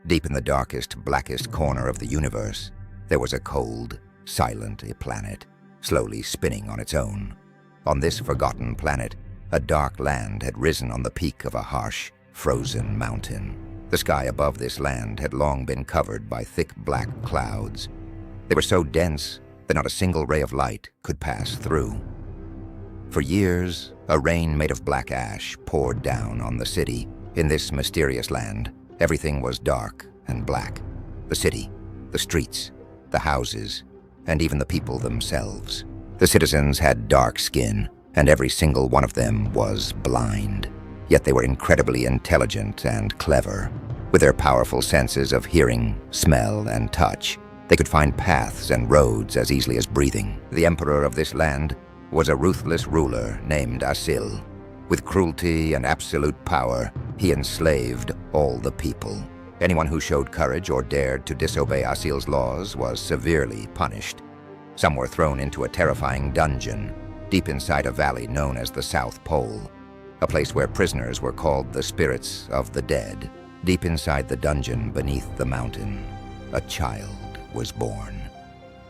Deep in the darkest, blackest corner of the universe, there was a cold, silent planet, slowly spinning on its own. On this forgotten planet, a dark land had risen on the peak of a harsh, frozen mountain. The sky above this land had long been covered by thick black clouds. They were so dense that not a single ray of light could pass through. For years, a rain made of black ash poured down on the city. In this mysterious land, everything was dark and black. The city, the streets, the houses, and even the people themselves. The citizens had dark skin, and every single one of them was blind. Yet they were incredibly intelligent and clever. With their powerful senses of hearing, smell, and touch, they could find paths and roads as easily as breathing. The emperor of this land was a ruthless ruler named Asil. With cruelty and absolute power, he enslaved all the people. Anyone who showed courage or dared to disobey Asil's laws was severely punished. Some were thrown into a terrifying dungeon, deep inside a valley known as the South Pole, a place where prisoners were called the spirits of the dead. Deep inside the dungeon beneath the mountain, a child was born.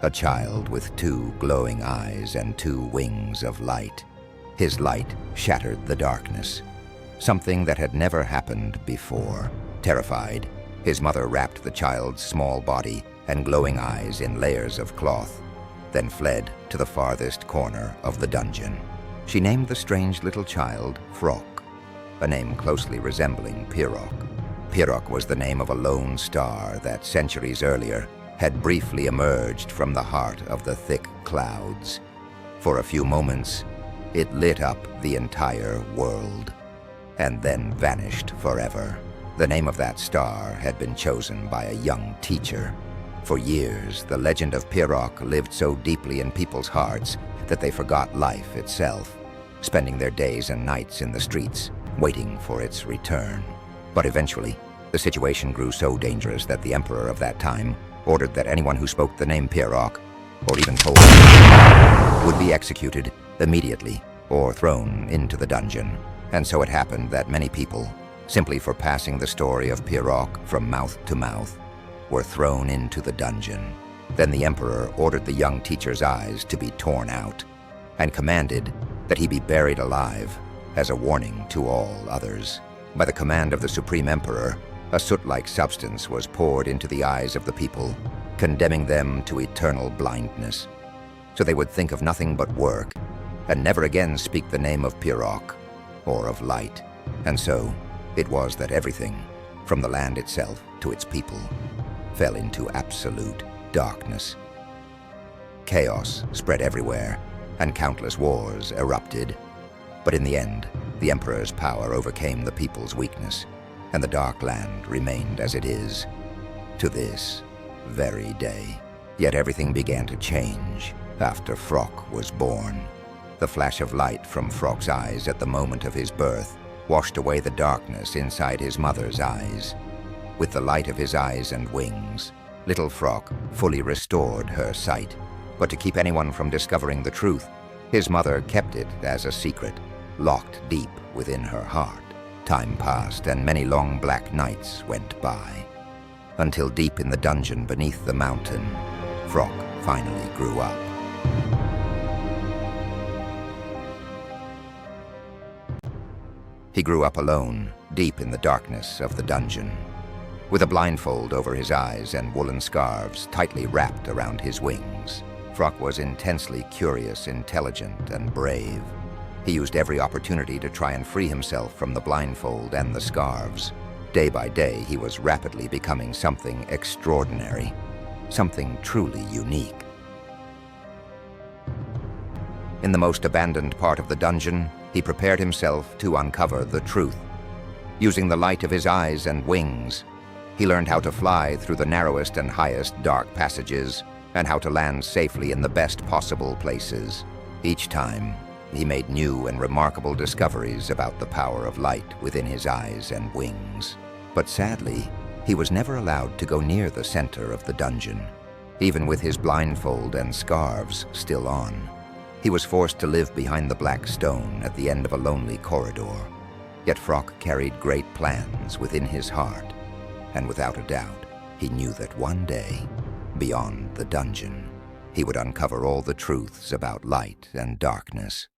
A child with 2 glowing eyes and 2 wings of light. His light shattered the darkness, something that had never happened before. Terrified, his mother wrapped the child's small body and glowing eyes in layers of cloth, then fled to the farthest corner of the dungeon. She named the strange little child Frok, a name closely resembling Pirok. Pirok was the name of a lone star that centuries earlier had briefly emerged from the heart of the thick clouds. For a few moments, it lit up the entire world, and then vanished forever. The name of that star had been chosen by a young teacher. For years, the legend of Pirok lived so deeply in people's hearts that they forgot life itself, spending their days and nights in the streets, waiting for its return. But eventually, the situation grew so dangerous that the emperor of that time ordered that anyone who spoke the name Pirok, or even told would be executed immediately or thrown into the dungeon. And so it happened that many people, simply for passing the story of Pirok from mouth to mouth, were thrown into the dungeon. Then the emperor ordered the young teacher's eyes to be torn out and commanded that he be buried alive as a warning to all others. By the command of the supreme emperor, a soot-like substance was poured into the eyes of the people, condemning them to eternal blindness, so they would think of nothing but work and never again speak the name of Pirok or of light. And so it was that everything, from the land itself to its people, fell into absolute darkness. Chaos spread everywhere, and countless wars erupted. But in the end, the emperor's power overcame the people's weakness, and the dark land remained as it is, to this very day. Yet everything began to change after Frok was born. The flash of light from Frok's eyes at the moment of his birth washed away the darkness inside his mother's eyes. With the light of his eyes and wings, little Frok fully restored her sight. But to keep anyone from discovering the truth, his mother kept it as a secret, locked deep within her heart. Time passed, and many long black nights went by, until deep in the dungeon beneath the mountain, Frok finally grew up. He grew up alone, deep in the darkness of the dungeon. With a blindfold over his eyes and woolen scarves tightly wrapped around his wings, Frok was intensely curious, intelligent, and brave. He used every opportunity to try and free himself from the blindfold and the scarves. Day by day, he was rapidly becoming something extraordinary, something truly unique. In the most abandoned part of the dungeon, he prepared himself to uncover the truth. Using the light of his eyes and wings, he learned how to fly through the narrowest and highest dark passages, and how to land safely in the best possible places. Each time, he made new and remarkable discoveries about the power of light within his eyes and wings. But sadly, he was never allowed to go near the center of the dungeon, even with his blindfold and scarves still on. He was forced to live behind the black stone at the end of a lonely corridor. Yet Frok carried great plans within his heart. And without a doubt, he knew that one day, beyond the dungeon, he would uncover all the truths about light and darkness.